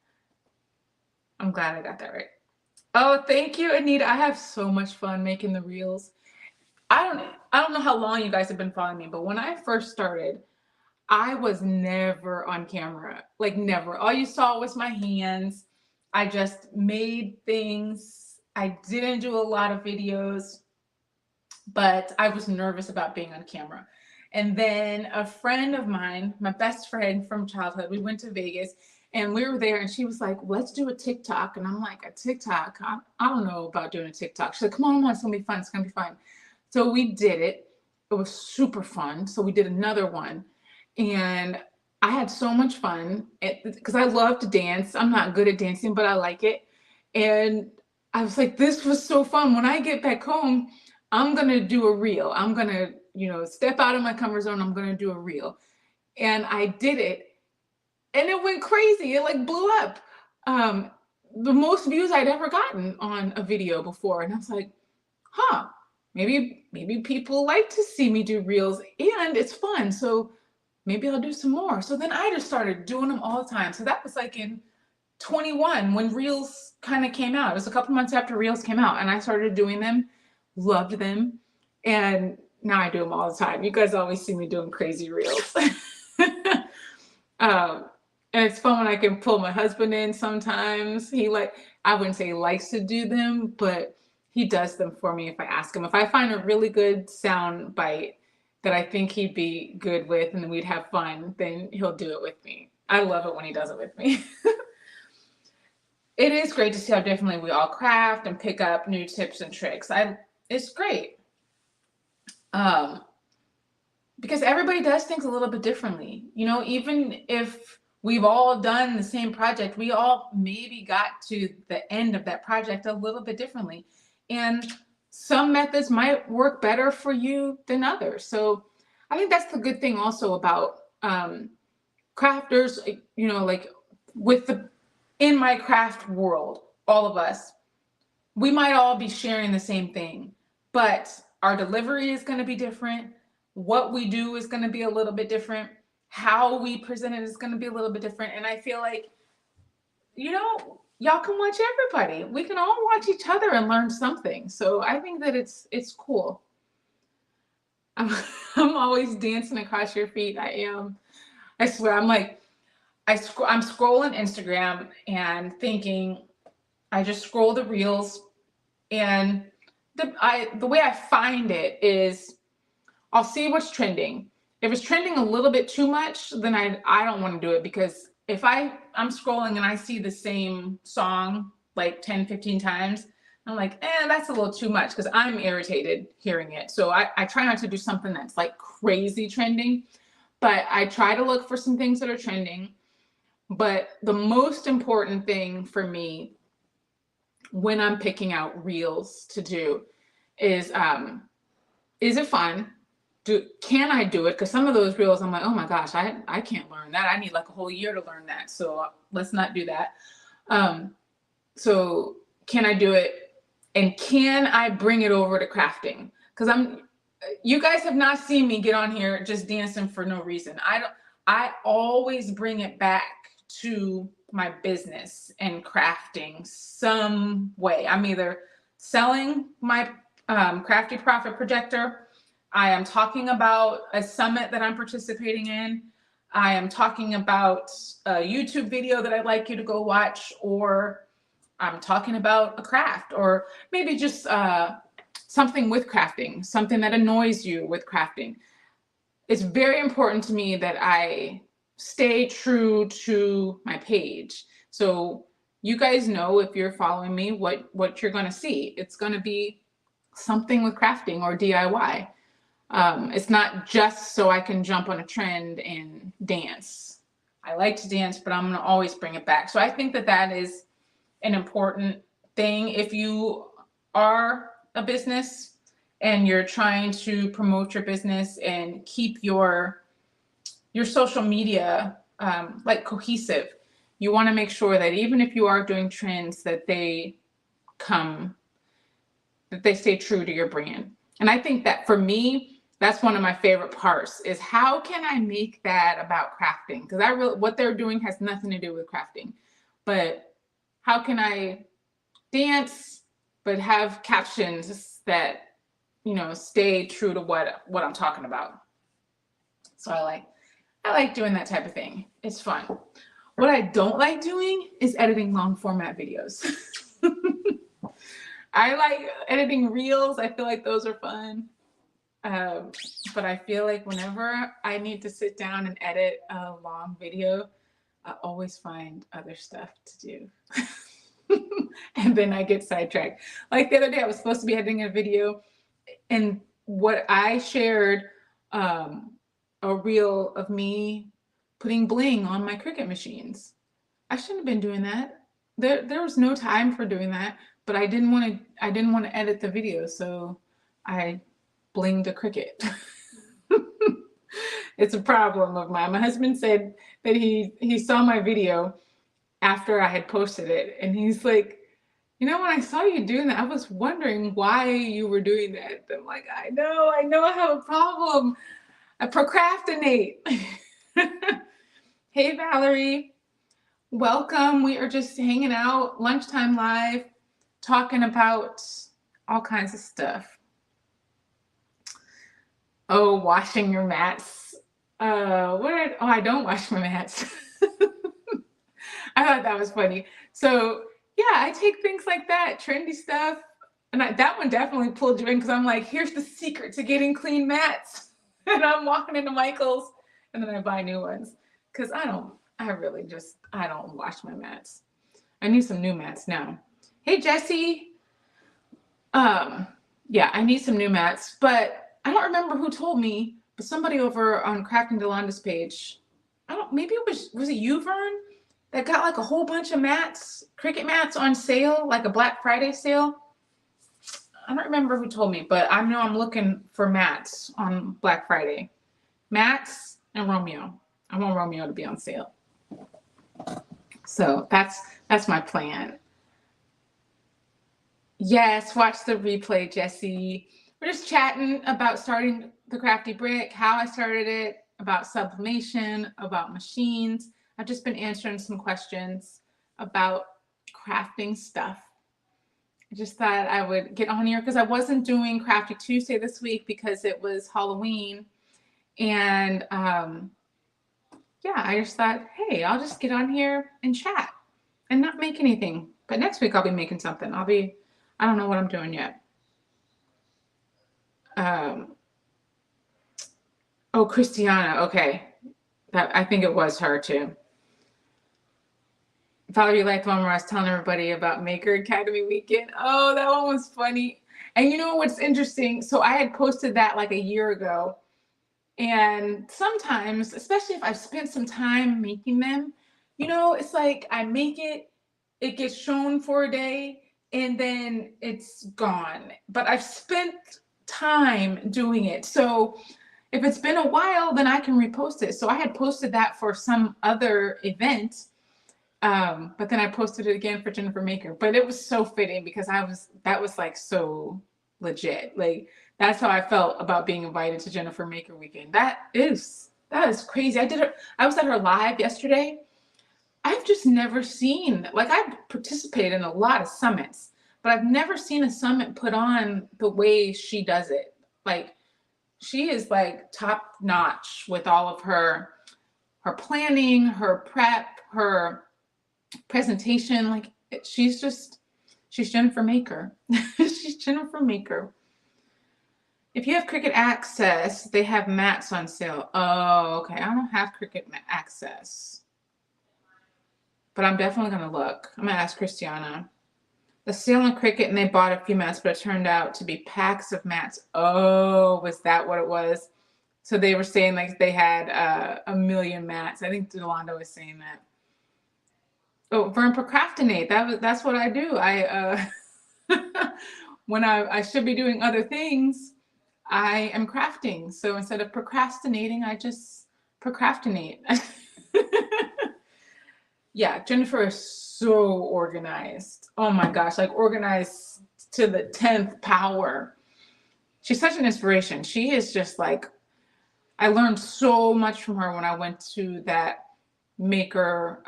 I'm glad I got that right. Oh, thank you, Anita. I have so much fun making the reels. I don't know how long you guys have been following me, but when I first started, I was never on camera, like never. All you saw was my hands. I just made things. I didn't do a lot of videos, but I was nervous about being on camera. And then a friend of mine, my best friend from childhood, we went to Vegas and we were there and she was like, let's do a TikTok. And I'm like, a TikTok? I don't know about doing a TikTok. She's like, come on, it's going to be fun. It's going to be fun. So we did it. It was super fun. So we did another one. And I had so much fun because I love to dance. I'm not good at dancing, but I like it. And I was like, this was so fun. When I get back home, I'm going to do a reel. I'm going to, step out of my comfort zone. I'm going to do a reel. And I did it. And it went crazy. It like blew up. Um, the most views I'd ever gotten on a video before. And I was like, huh, maybe people like to see me do reels and it's fun. So maybe I'll do some more. So then I just started doing them all the time. So that was like in 21 when reels kind of came out. It was a couple months after reels came out and I started doing them, loved them. And now I do them all the time. You guys always see me doing crazy reels. And it's fun when I can pull my husband in sometimes. I wouldn't say he likes to do them, but he does them for me if I ask him. If I find a really good sound bite that I think he'd be good with and we'd have fun, then he'll do it with me. I love it when he does it with me. It is great to see how differently we all craft and pick up new tips and tricks. It's great. Because everybody does things a little bit differently. Even if we've all done the same project, we all maybe got to the end of that project a little bit differently. And some methods might work better for you than others. So I think that's the good thing also about crafters, like in my craft world, all of us, we might all be sharing the same thing, but our delivery is going to be different. What we do is going to be a little bit different. How we present it is going to be a little bit different. And I feel like, y'all can watch everybody. We can all watch each other and learn something. So I think that it's cool. I'm always dancing across your feet. I am. I swear. I'm scrolling Instagram and thinking, I just scroll the reels, and the way I find it is I'll see what's trending. If it's trending a little bit too much, then I don't want to do it, because if I'm scrolling and I see the same song like 10, 15 times, I'm like, that's a little too much, because I'm irritated hearing it. So I try not to do something that's like crazy trending, but I try to look for some things that are trending. But the most important thing for me when I'm picking out reels to do is it fun? Can I do it? Because some of those reels, I'm like, oh my gosh, I can't learn that. I need like a whole year to learn that. So let's not do that. So can I do it? And can I bring it over to crafting? Because you guys have not seen me get on here just dancing for no reason. I always bring it back to my business and crafting some way. I'm either selling my Crafty Profit Projector, I am talking about a summit that I'm participating in, I am talking about a YouTube video that I'd like you to go watch, or I'm talking about a craft, or maybe just something with crafting, something that annoys you with crafting. It's very important to me that I stay true to my page. So you guys know, if you're following me, what you're going to see. It's going to be something with crafting or DIY. It's not just so I can jump on a trend and dance. I like to dance, but I'm going to always bring it back. So I think that is an important thing. If you are a business and you're trying to promote your business and keep your social media like cohesive, you want to make sure that even if you are doing trends, that they stay true to your brand. And I think that for me, that's one of my favorite parts, is how can I make that about crafting? Because what they're doing has nothing to do with crafting, but how can I dance but have captions that stay true to what I'm talking about? So I like doing that type of thing. It's fun. What I don't like doing is editing long format videos. I like editing reels. I feel like those are fun. But I feel like whenever I need to sit down and edit a long video, I always find other stuff to do. And then I get sidetracked. Like the other day, I was supposed to be editing a video, and what I shared, a reel of me putting bling on my Cricut machines. I shouldn't have been doing that. There was no time for doing that, but I didn't want to edit the video, so I blinged a Cricut. It's a problem of mine. My husband said that he saw my video after I had posted it, and he's like, you know, when I saw you doing that, I was wondering why you were doing that. I'm like, I know I have a problem. I procrastinate. Hey, Valerie. Welcome. We are just hanging out, lunchtime live, talking about all kinds of stuff. Oh, washing your mats. I don't wash my mats. I thought that was funny. So yeah, I take things like that, trendy stuff. And that one definitely pulled you in because I'm like, here's the secret to getting clean mats. And I'm walking into Michael's and then I buy new ones because I don't wash my mats. I need some new mats now. Hey, Jesse. Yeah, I need some new mats, but I don't remember who told me, but somebody over on Crafting Yolanda's page, maybe it was it you, Vern, that got like a whole bunch of mats, Cricut mats on sale, like a Black Friday sale. I don't remember who told me, but I know I'm looking for mats on Black Friday. Mats and Romeo. I want Romeo to be on sale. So that's my plan. Yes, watch the replay, Jesse. We're just chatting about starting the Crafty Brick, how I started it, about sublimation, about machines. I've just been answering some questions about crafting stuff. I just thought I would get on here because I wasn't doing Crafty Tuesday this week because it was Halloween. And yeah, I just thought, hey, I'll just get on here and chat and not make anything. But next week I'll be making something. I don't know what I'm doing yet. Oh, Christiana. Okay. I think it was her too. Valerie liked the one where I was telling everybody about Maker Academy weekend. Oh, that one was funny. And you know what's interesting? So I had posted that like a year ago. And sometimes, especially if I've spent some time making them, you know, it's like I make it, it gets shown for a day, and then it's gone. But I've spent time doing it. So if it's been a while, then I can repost it. So I had posted that for some other event. But then I posted it again for Jennifer Maker. But it was so fitting because that was like so legit. Like that's how I felt about being invited to Jennifer Maker weekend. That is crazy. I was at her live yesterday. I've just never seen, like I've participated in a lot of summits, but I've never seen a summit put on the way she does it. Like she is like top notch with all of her planning, her prep, her presentation. Like she's Jennifer Maker. She's Jennifer Maker. If you have Cricut Access, they have mats on sale. Oh, okay. I don't have Cricut Access, but I'm definitely going to look. I'm going to ask Christiana. The sale on Cricut, and they bought a few mats, but it turned out to be packs of mats. Oh, was that what it was? So they were saying like they had 1 million mats. I think Yolanda was saying that. Oh, Vern, procrastinate. That's what I do. When I should be doing other things, I am crafting. So instead of procrastinating, I just procrastinate. Yeah, Jennifer is so organized. Oh my gosh, like organized to the 10th power. She's such an inspiration. She is just like, I learned so much from her when I went to that Maker,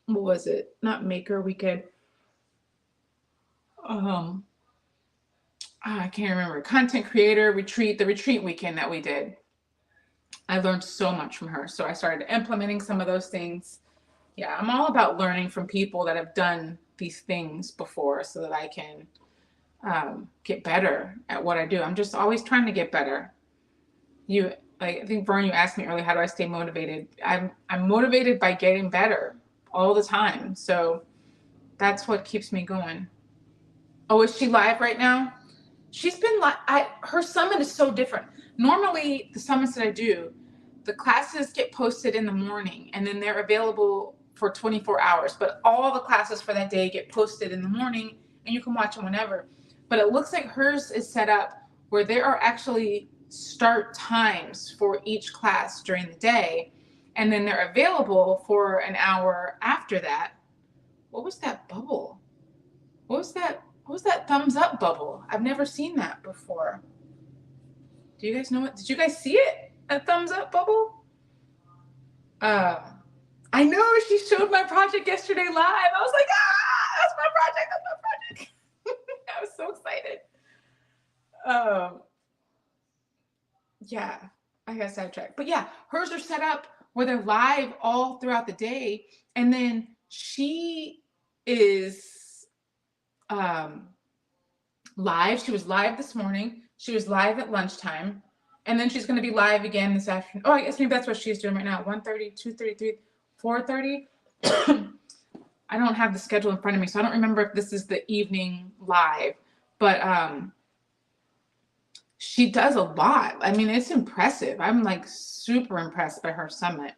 what was it? Not Maker Weekend. I can't remember. Content creator retreat, the retreat weekend that we did. I learned so much from her. So I started implementing some of those things. Yeah, I'm all about learning from people that have done these things before so that I can get better at what I do. I'm just always trying to get better. I think, Vern, you asked me earlier, how do I stay motivated? I'm motivated by getting better all the time. So that's what keeps me going. Oh, is she live right now? She's been her summit is so different. Normally, the summits that I do, the classes get posted in the morning and then they're available for 24 hours, but all the classes for that day get posted in the morning and you can watch them whenever. But it looks like hers is set up where there are actually start times for each class during the day, and then they're available for an hour after that. What was that bubble? What was that thumbs up bubble? I've never seen that before. Do you guys know did you guys see it? A thumbs up bubble? I know she showed my project yesterday live. I was like, that's my project. I was so excited. Yeah, I got sidetracked. But yeah, hers are set up where they're live all throughout the day. And then she is live. She was live this morning. She was live at lunchtime. And then she's going to be live again this afternoon. Oh, I guess maybe that's what she's doing right now. 1:30, 2:33, 4:30. I don't have the schedule in front of me, so I don't remember if this is the evening live. But she does a lot. I mean, it's impressive. I'm like super impressed by her summit.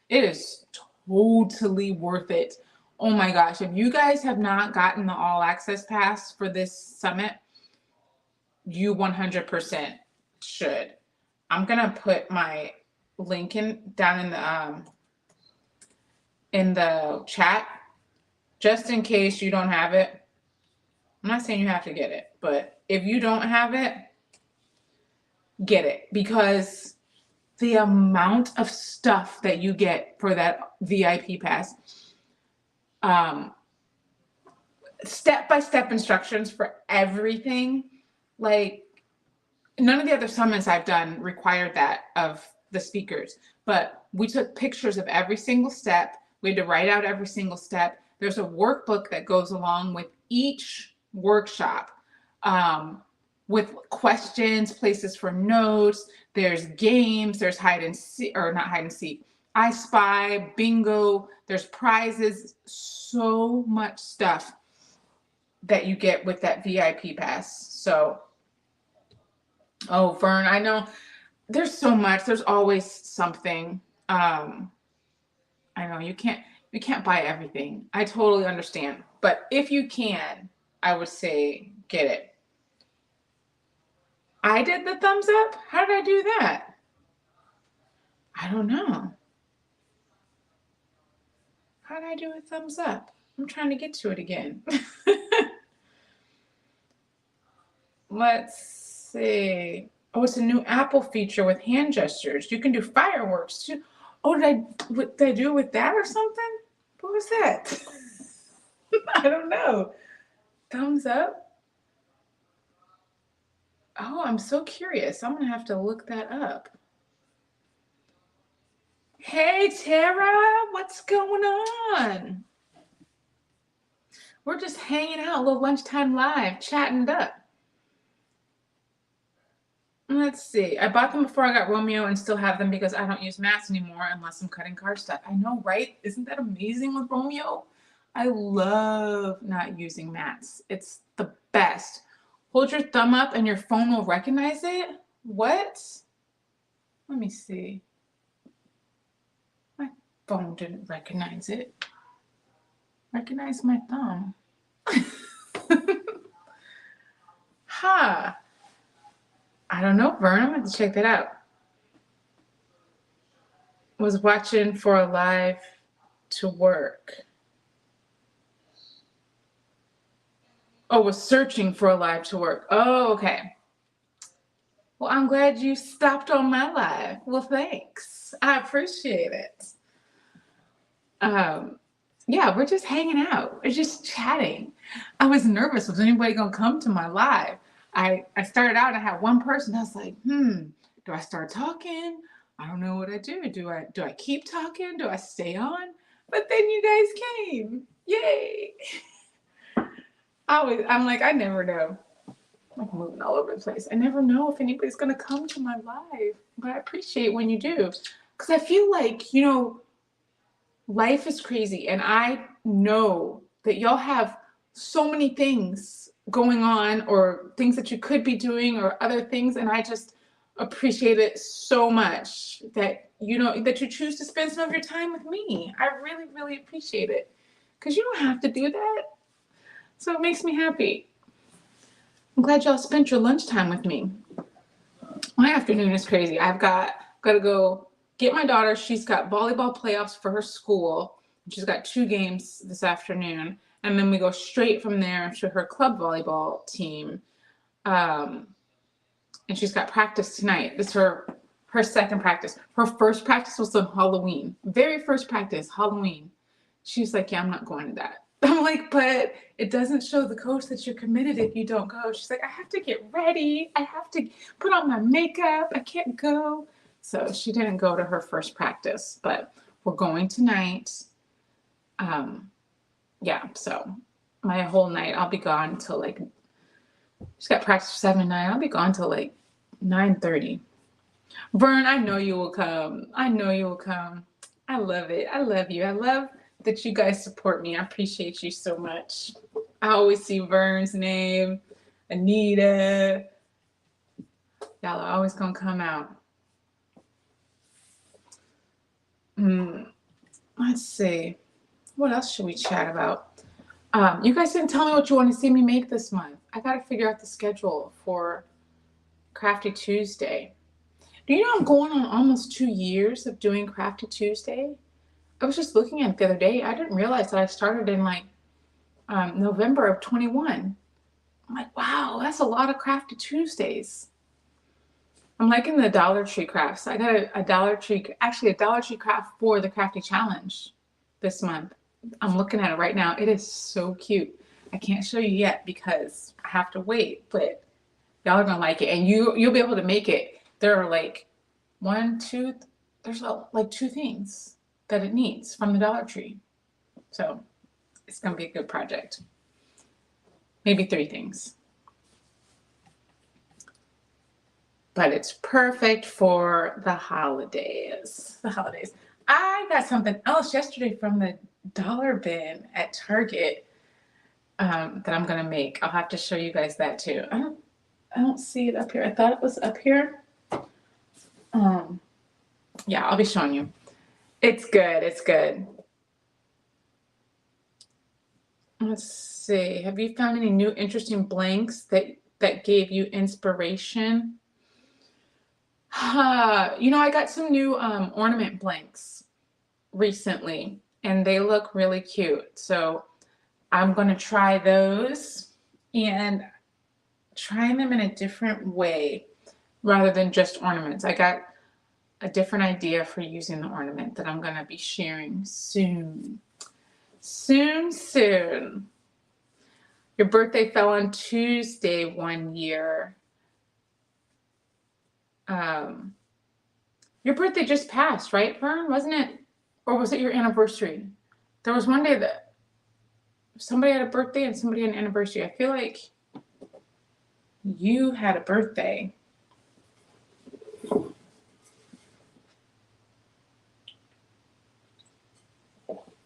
It is totally worth it. Oh my gosh. If you guys have not gotten the all access pass for this summit, you 100% should. I'm going to put my link down in the chat just in case you don't have it. I'm not saying you have to get it, but if you don't have it, get it, because the amount of stuff that you get for that VIP pass, step-by-step instructions for everything. Like, none of the other summits I've done required that of the speakers, but we took pictures of every single step. We had to write out every single step. There's a workbook that goes along with each workshop, with questions, places for notes. There's games, there's hide and seek, or not hide and seek, I Spy, bingo, there's prizes, so much stuff that you get with that VIP pass. So, oh, Vern, I know there's so much, there's always something. I know you can't buy everything. I totally understand. But if you can, I would say get it. I did the thumbs up? How did I do that? I don't know. How did I do a thumbs up? I'm trying to get to it again. Let's see. Oh, it's a new Apple feature with hand gestures. You can do fireworks too. Oh, did I do it with that or something? What was that? I don't know. Thumbs up? Oh, I'm so curious. I'm going to have to look that up. Hey, Tara, what's going on? We're just hanging out, a little lunchtime live, chatting up. Let's see. I bought them before I got Romeo and still have them because I don't use mats anymore unless I'm cutting cardstock. I know, right? Isn't that amazing with Romeo? I love not using mats. It's the best. Hold your thumb up and your phone will recognize it? What? Let me see. My phone didn't recognize it. Recognize my thumb. Huh. I don't know, Vern. I'm going to have to check that out. Was watching for a live to work. Oh, was searching for a live to work. Oh, okay. Well, I'm glad you stopped on my live. Well, thanks. I appreciate it. Yeah, we're just hanging out. We're just chatting. I was nervous. Was anybody going to come to my live? I started out and I had one person. I was like, do I start talking? I don't know what I do. Do I keep talking? Do I stay on? But then you guys came. Yay. I'm like, I never know. I'm like moving all over the place. I never know if anybody's going to come to my live, but I appreciate when you do. Because I feel like, life is crazy. And I know that y'all have so many things going on or things that you could be doing or other things. And I just appreciate it so much that that you choose to spend some of your time with me. I really, really appreciate it, because you don't have to do that. So it makes me happy. I'm glad y'all spent your lunchtime with me. My afternoon is crazy. I've got to go get my daughter. She's got volleyball playoffs for her school. She's got 2 games this afternoon. And then we go straight from there to her club volleyball team. And she's got practice tonight. This is her second practice. Her first practice was on Halloween. Very first practice, Halloween. She's like, yeah, I'm not going to that. I'm like, but it doesn't show the coach that you're committed if you don't go. She's like, I have to get ready. I have to put on my makeup. I can't go. So she didn't go to her first practice, but we're going tonight. Yeah, so my whole night, I'll be gone till like, she's got practice 7 to 9. I'll be gone till like 9:30. Vern, I know you will come. I know you will come. I love it. I love you. I love that you guys support me. I appreciate you so much. I always see Vern's name, Anita. Y'all are always gonna come out. Let's see. What else should we chat about? You guys didn't tell me what you want to see me make this month. I gotta figure out the schedule for Crafty Tuesday. Do you know I'm going on almost 2 years of doing Crafty Tuesday? I was just looking at it the other day. I didn't realize that I started in like November of 21. I'm like, wow, that's a lot of Crafty Tuesdays. I'm liking the Dollar Tree crafts. I got a Dollar Tree craft for the Crafty Challenge this month. I'm looking at it right now. It is so cute. I can't show you yet because I have to wait, but y'all are gonna like it, and you'll be able to make it. There are like there's like 2 things that it needs from the Dollar Tree. So it's gonna be a good project. Maybe 3 things. But it's perfect for the holidays. I got something else yesterday from the dollar bin at Target that I'm gonna make. I'll have to show you guys that too. I don't see it up here. I thought it was up here. Yeah, I'll be showing you. It's good. It's good. Let's see. Have you found any new interesting blanks that gave you inspiration? I got some new ornament blanks recently, and they look really cute. So I'm going to try those and try them in a different way rather than just ornaments. I got a different idea for using the ornament that I'm going to be sharing soon. Soon. Your birthday fell on Tuesday one year. Your birthday just passed, right, Fern? Wasn't it? Or was it your anniversary? There was one day that somebody had a birthday and somebody had an anniversary. I feel like you had a birthday.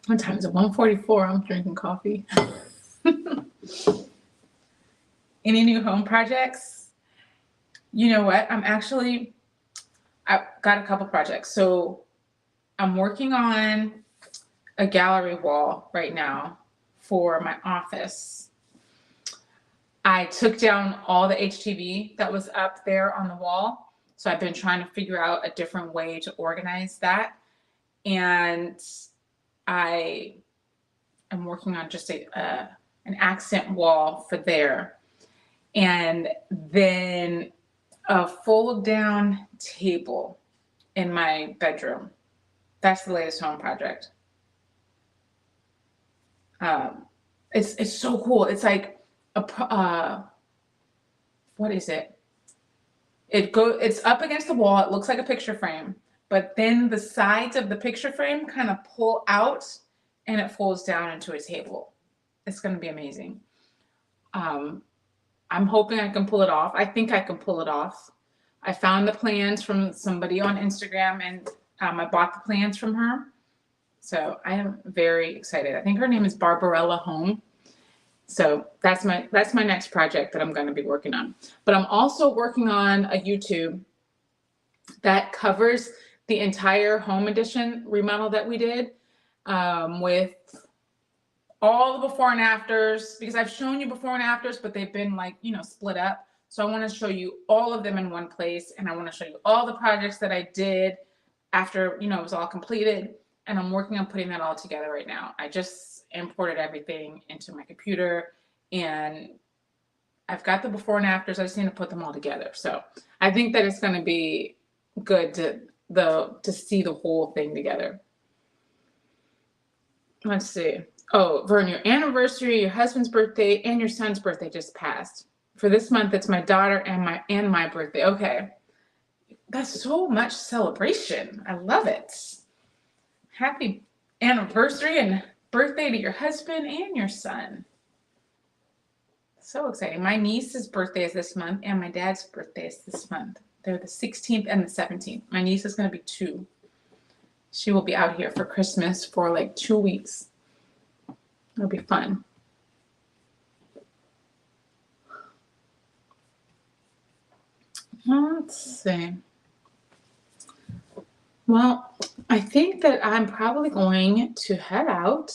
What time is it? 1:44. I'm drinking coffee. Any new home projects? You know what? I've got a couple projects. So I'm working on a gallery wall right now for my office. I took down all the HTV that was up there on the wall. So I've been trying to figure out a different way to organize that. And I am working on just an accent wall for there. And then a fold down table in my bedroom. That's the latest home project. It's so cool. It's like what is it? It's up against the wall. It looks like a picture frame, but then the sides of the picture frame kind of pull out and it folds down into a table. It's going to be amazing. I'm hoping I can pull it off. I think I can pull it off. I found the plans from somebody on Instagram, and I bought the plans from her. So I am very excited. I think her name is Barbarella Home. So that's my next project that I'm going to be working on. But I'm also working on a YouTube that covers the entire home edition remodel that we did, with all the before and afters, because I've shown you before and afters, but they've been like, split up. So I want to show you all of them in one place, and I want to show you all the projects that I did after, it was all completed, and I'm working on putting that all together right now. I just imported everything into my computer, and I've got the before and afters. I just need to put them all together. So I think that it's going to be good to see the whole thing together. Let's see. Oh, Vern, your anniversary, your husband's birthday, and your son's birthday just passed. For this month, it's my daughter and my birthday. Okay. That's so much celebration. I love it. Happy anniversary and birthday to your husband and your son. So exciting. My niece's birthday is this month, and my dad's birthday is this month. They're the 16th and the 17th. My niece is going to be 2. She will be out here for Christmas for like 2 weeks. It'll be fun. Let's see. Well, I think that I'm probably going to head out,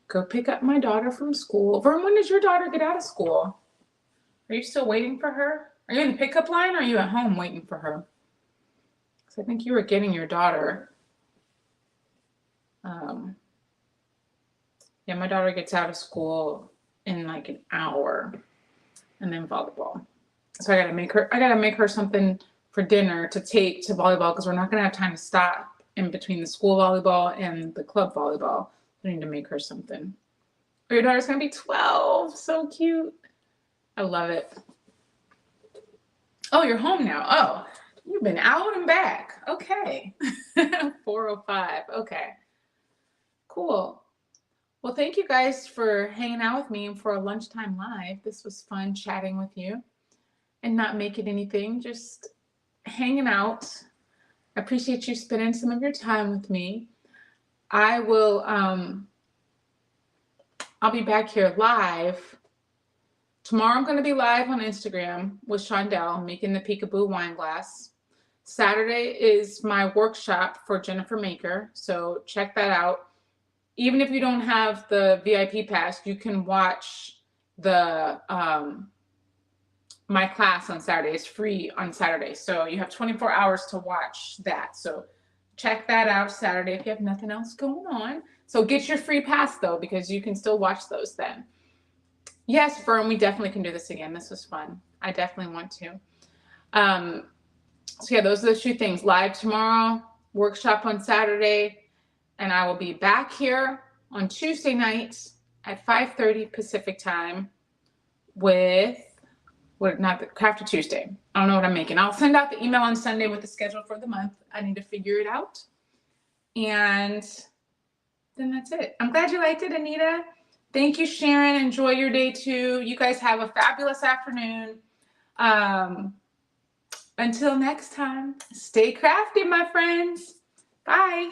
go pick up my daughter from school. Vern, when does your daughter get out of school? Are you still waiting for her? Are you in the pickup line, or are you at home waiting for her? Because I think you were getting your daughter. Yeah, my daughter gets out of school in like an hour, and then volleyball. So I gotta make her something for dinner to take to volleyball, because we're not gonna have time to stop in between the school volleyball and the club volleyball. I need to make her something. Oh, your daughter's gonna be 12. So cute. I love it. Oh, you're home now. Oh, you've been out and back. Okay. 4:05. Okay. Cool. Well, thank you guys for hanging out with me for a lunchtime live. This was fun chatting with you and not making anything, just hanging out. I appreciate you spending some of your time with me. I will, I'll be back here live. Tomorrow I'm going to be live on Instagram with Shondell making the Peekaboo wine glass. Saturday is my workshop for Jennifer Maker, so check that out. Even if you don't have the VIP pass, you can watch the my class on Saturday. It's free on Saturday, so you have 24 hours to watch that. So check that out Saturday if you have nothing else going on. So get your free pass though, because you can still watch those then. Yes, Fern, we definitely can do this again. This was fun. I definitely want to. So yeah, those are the 2 things. Live tomorrow, workshop on Saturday, and I will be back here on Tuesday nights at 5:30 Pacific time with, not the Crafty Tuesday. I don't know what I'm making. I'll send out the email on Sunday with the schedule for the month. I need to figure it out. And then that's it. I'm glad you liked it, Anita. Thank you, Sharon. Enjoy your day too. You guys have a fabulous afternoon. Until next time, stay crafty, my friends. Bye.